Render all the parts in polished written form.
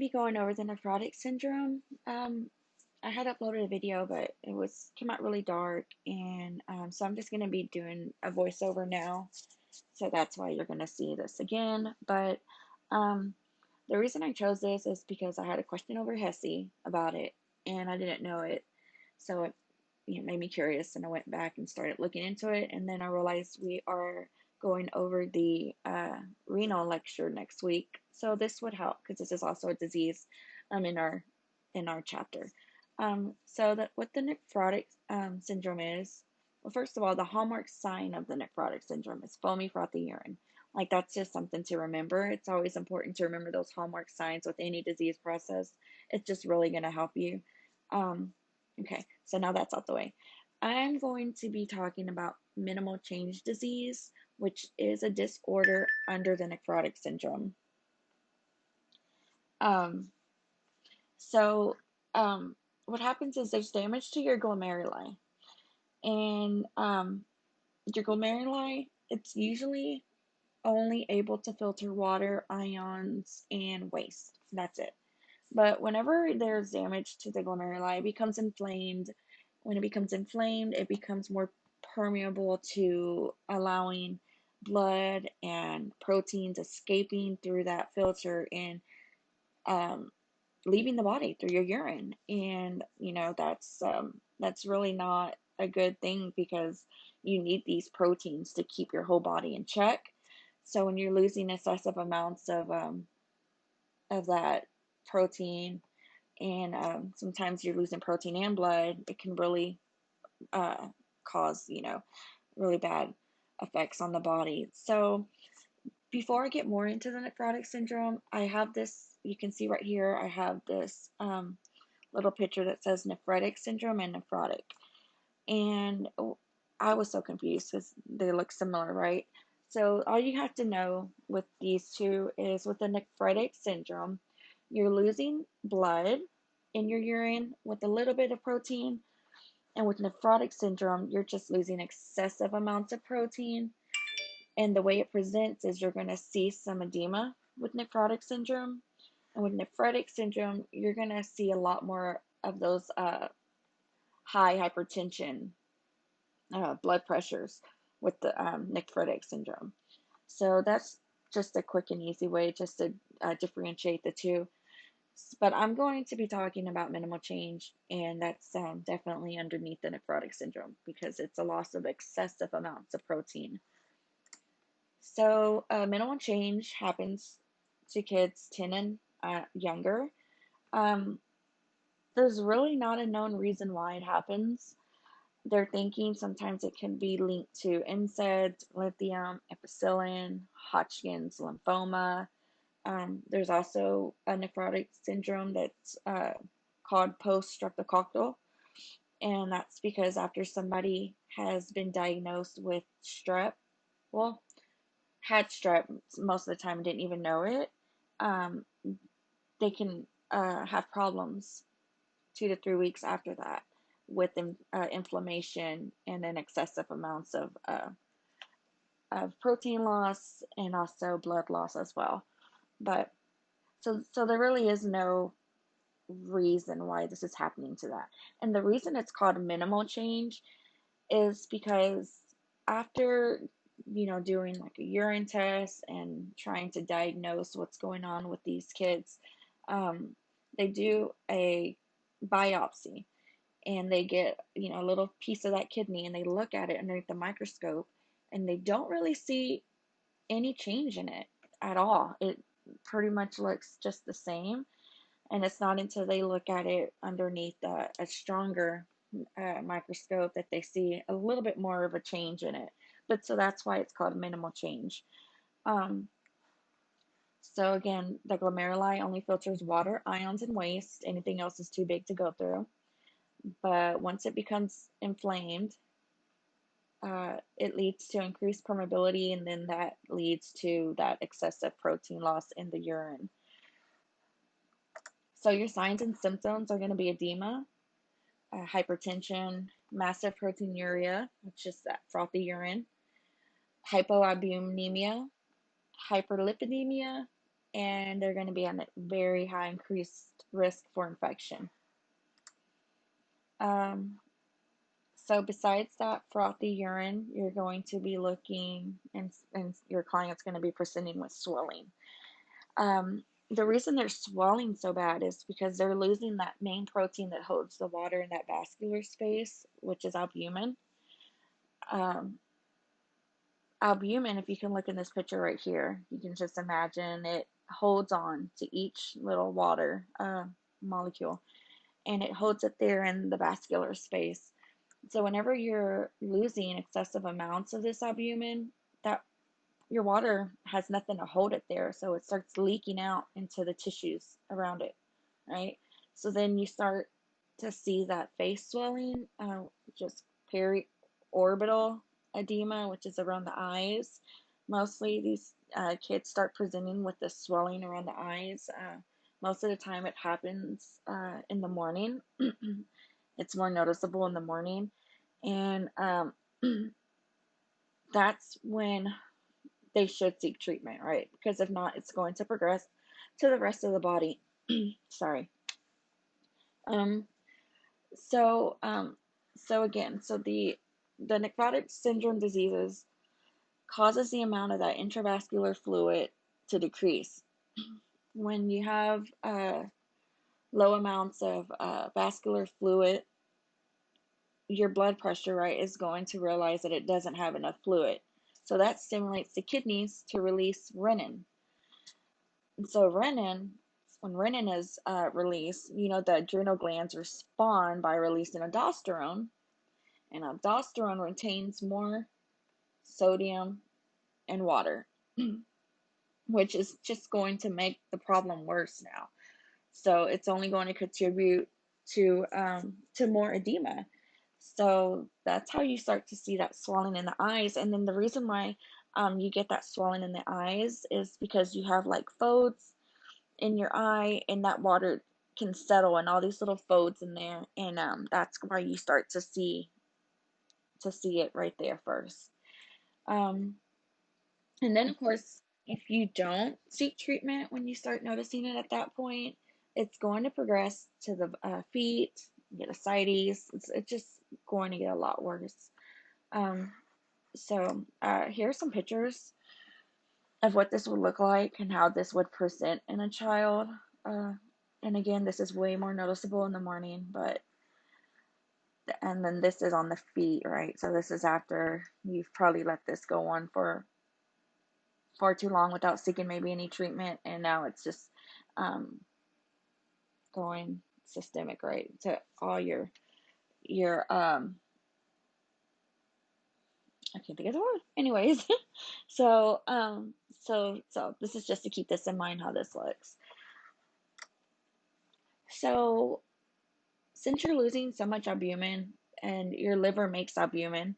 be going over the nephrotic syndrome. I had uploaded a video, but it came out really dark, and so I'm just going to be doing a voiceover now. So that's why you're going to see this again. But um, the reason I chose this is because I had a question over Hesse about it, and I didn't know it. So it made me curious, and I went back and started looking into it, and then I realized we are going over the renal lecture next week. So this would help because this is also a disease in our chapter. So that what the nephrotic syndrome is, well, first of all, the hallmark sign of the nephrotic syndrome is foamy frothy urine. Like, that's just something to remember. It's always important to remember those hallmark signs with any disease process. It's just really going to help you. Okay, so now that's out the way. I'm going to be talking about minimal change disease, which is a disorder under the nephrotic syndrome. Um, so, what happens is there's damage to your glomeruli, and your glomeruli, it's usually only able to filter water, ions, and waste. That's it. But whenever there's damage to the glomeruli, it becomes inflamed. When it becomes inflamed, it becomes more permeable to allowing blood and proteins escaping through that filter and um, leaving the body through your urine. And that's really not a good thing because you need these proteins to keep your whole body in check. So when you're losing excessive amounts of that protein, and sometimes you're losing protein and blood, it can really cause really bad effects on the body. So before I get more into the nephrotic syndrome, I have this, you can see right here, I have this little picture that says nephrotic syndrome and nephrotic. And I was so confused because they look similar, right? So all you have to know with these two is with the nephrotic syndrome, you're losing blood in your urine with a little bit of protein. And with nephrotic syndrome, you're just losing excessive amounts of protein. And the way it presents is you're going to see some edema with nephrotic syndrome. And with nephrotic syndrome, you're going to see a lot more of those high hypertension blood pressures with the nephrotic syndrome. So that's just a quick and easy way just to differentiate the two. But I'm going to be talking about minimal change, and that's definitely underneath the nephrotic syndrome because it's a loss of excessive amounts of protein. So minimal change happens to kids 10 and younger. Um, there's really not a known reason why it happens. They're thinking sometimes it can be linked to NSAIDs, lithium, ampicillin, Hodgkin's lymphoma. There's also a nephrotic syndrome that's called post-streptococcal, and that's because after somebody has been diagnosed with strep, well, had strep most of the time, didn't even know it, um, they can have problems 2 to 3 weeks after that with inflammation and then excessive amounts of protein loss and also blood loss as well. But so there really is no reason why this is happening to that. And the reason it's called minimal change is because after doing like a urine test and trying to diagnose what's going on with these kids, they do a biopsy and they get a little piece of that kidney and they look at it underneath the microscope and they don't really see any change in it at all. It pretty much looks just the same, and it's not until they look at it underneath a stronger microscope that they see a little bit more of a change in it. But so that's why it's called minimal change. Um, so again, the glomeruli only filters water, ions, and waste. Anything else is too big to go through. But once it becomes inflamed, it leads to increased permeability, and then that leads to that excessive protein loss in the urine. So your signs and symptoms are going to be edema, hypertension, massive proteinuria, which is that frothy urine, hypoalbuminemia, hyperlipidemia, and they're going to be at a very high increased risk for infection. Um, so besides that frothy urine, you're going to be looking, and your client's going to be presenting with swelling. The reason they're swelling so bad is because they're losing that main protein that holds the water in that vascular space, which is albumin. Um, Albumin, if you can look in this picture right here, you can just imagine it holds on to each little water molecule, and it holds it there in the vascular space. So whenever you're losing excessive amounts of this albumin, that your water has nothing to hold it there, so it starts leaking out into the tissues around it, right? So then you start to see that face swelling, just periorbital edema, which is around the eyes. Mostly these kids start presenting with the swelling around the eyes. Most of the time it happens in the morning. It's more noticeable in the morning. And that's when they should seek treatment, right? Because if not, it's going to progress to the rest of the body. Sorry. Um, so, um, so the nephrotic syndrome diseases causes the amount of that intravascular fluid to decrease. When you have low amounts of vascular fluid, your blood pressure, right, is going to realize that it doesn't have enough fluid. So that stimulates the kidneys to release renin. And so when renin is released, the adrenal glands respond by releasing aldosterone, and aldosterone retains more sodium and water, which is just going to make the problem worse now. So it's only going to contribute to more edema. So that's how you start to see that swelling in the eyes. And then the reason why you get that swelling in the eyes is because you have like folds in your eye, and that water can settle in all these little folds in there, and that's why you start to see it right there first. Um, and then of course, if you don't seek treatment when you start noticing it at that point, it's going to progress to the feet, get ascites. It's just going to get a lot worse. Um, so here are some pictures of what this would look like and how this would present in a child. Uh, and again, this is way more noticeable in the morning, and then this is on the feet, right? So this is after you've probably let this go on for far too long without seeking maybe any treatment, and now it's just um, going systemic, right, to all your I can't think of the word. Anyways, so this is just to keep this in mind how this looks. So since you're losing so much albumin and your liver makes albumin,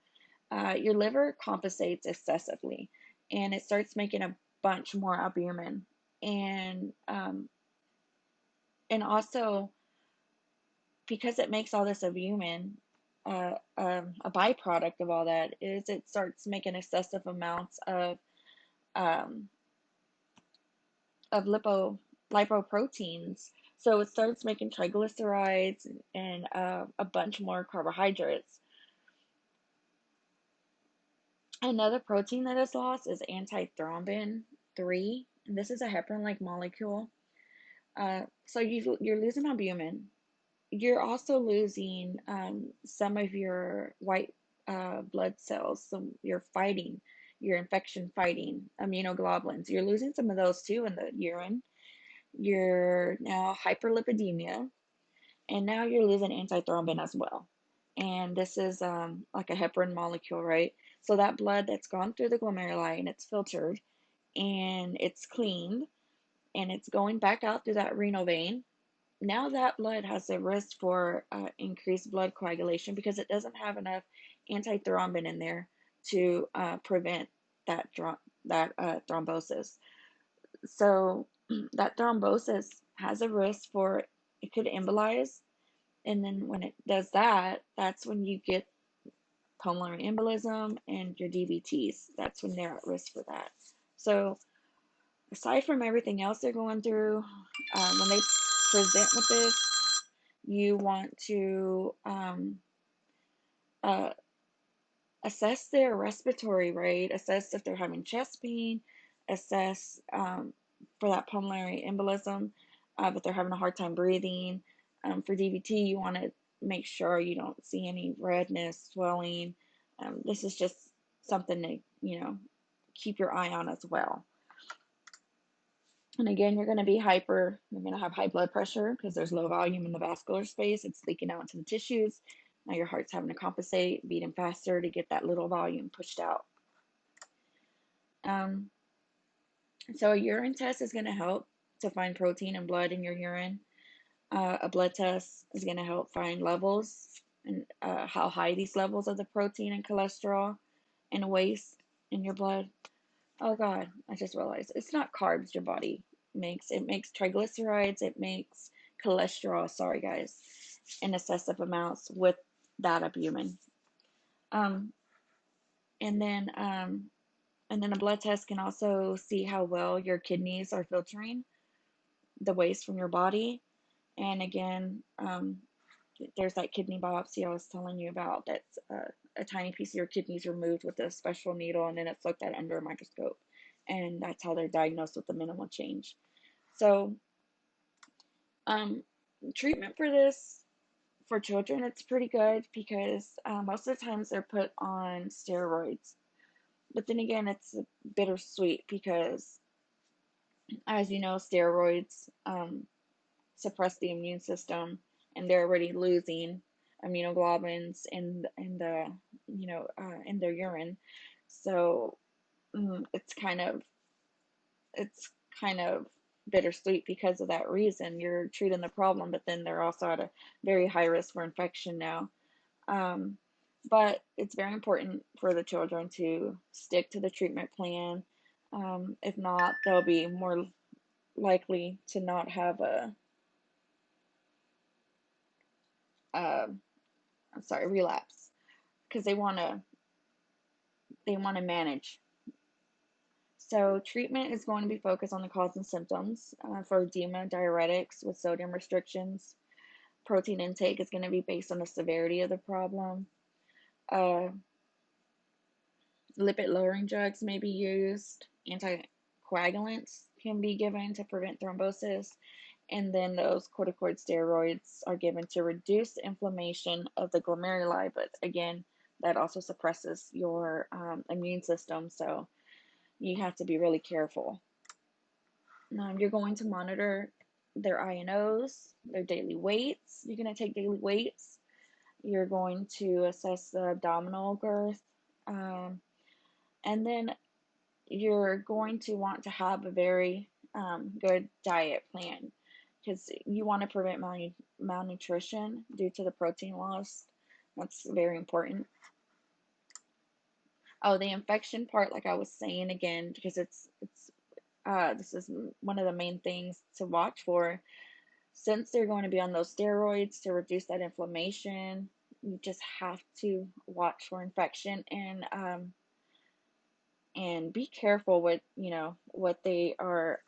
your liver compensates excessively, and it starts making a bunch more albumin. And also because it makes all this albumin, a byproduct of all that is it starts making excessive amounts um, of lipoproteins. So it starts making triglycerides and a bunch more carbohydrates. Another protein that is lost is antithrombin 3, and this is a heparin-like molecule. So you're losing albumin. You're also losing some of your white blood cells, so you're fighting, your infection fighting immunoglobulins. You're losing some of those too in the urine. You're now hyperlipidemia, and now you're losing antithrombin as well. And this is like a heparin molecule, right? So that blood that's gone through the glomeruli and it's filtered and it's cleaned and it's going back out through that renal vein. Now that blood has a risk for increased blood coagulation because it doesn't have enough antithrombin in there to prevent that thrombosis. So that thrombosis has a risk for it could embolize, and then when it does that, that's when you get pulmonary embolism and your DVTs. That's when they're at risk for that. So aside from everything else they're going through, when they present with this, you want to uh, assess their respiratory rate, assess if they're having chest pain, assess for that pulmonary embolism, if they're having a hard time breathing. For DVT, you want to make sure you don't see any redness, swelling. This is just something to, keep your eye on as well. And again, you're going to have high blood pressure because there's low volume in the vascular space. It's leaking out into the tissues. Now your heart's having to compensate, beating faster to get that little volume pushed out. So a urine test is going to help to find protein and blood in your urine. A blood test is going to help find levels and how high these levels of the protein and cholesterol and waste in your blood. Oh God, I just realized it's not carbs your body makes. It makes triglycerides, it makes cholesterol, sorry guys, in excessive amounts with that albumin. Um, and then a blood test can also see how well your kidneys are filtering the waste from your body. And again, there's that kidney biopsy I was telling you about. That's a tiny piece of your kidneys removed with a special needle, and then it's looked at under a microscope. And that's how they're diagnosed with the minimal change. So, treatment for this for children, it's pretty good because most of the times they're put on steroids. But then again, it's bittersweet because, as you know, steroids suppress the immune system, and they're already losing immunoglobulins in their urine. So it's kind of bittersweet because of that reason. You're treating the problem, but then they're also at a very high risk for infection now. But it's very important for the children to stick to the treatment plan. If not, they'll be more likely to not have a relapse because they want to manage. So treatment is going to be focused on the cause and symptoms for edema, diuretics with sodium restrictions. Protein intake is going to be based on the severity of the problem. Uh, Lipid lowering drugs may be used. Anticoagulants can be given to prevent thrombosis. And then those corticosteroids are given to reduce the inflammation of the glomeruli. But again, that also suppresses your immune system. So you have to be really careful. You're going to monitor their INOs, their daily weights. You're going to take daily weights. You're going to assess the abdominal girth. And then you're going to want to have a very good diet plan because you want to prevent malnutrition due to the protein loss. That's very important. Oh, the infection part, like I was saying again, because this is one of the main things to watch for. Since they're going to be on those steroids to reduce that inflammation, you just have to watch for infection and be careful with what they are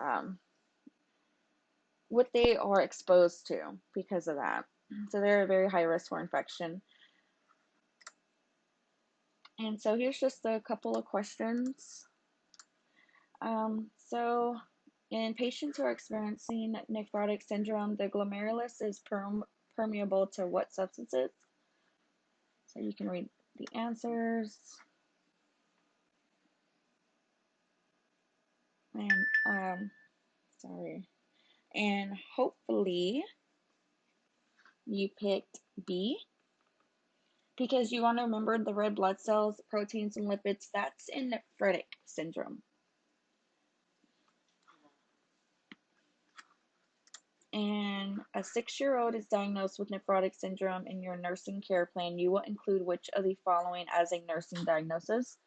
exposed to because of that. So they're a very high risk for infection. And so here's just a couple of questions. So in patients who are experiencing nephrotic syndrome, the glomerulus is permeable to what substances? So you can read the answers. And and hopefully you picked B because you want to remember the red blood cells, proteins, and lipids. That's in nephrotic syndrome. And a 6-year-old is diagnosed with nephrotic syndrome in your nursing care plan, you will include which of the following as a nursing diagnosis?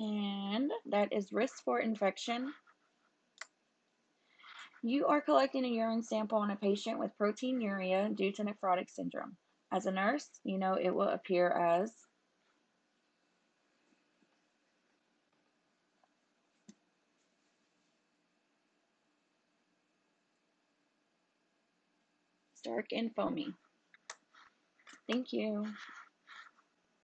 And that is risk for infection. You are collecting a urine sample on a patient with proteinuria due to nephrotic syndrome. As a nurse, you know it will appear as It's dark and foamy. Thank you.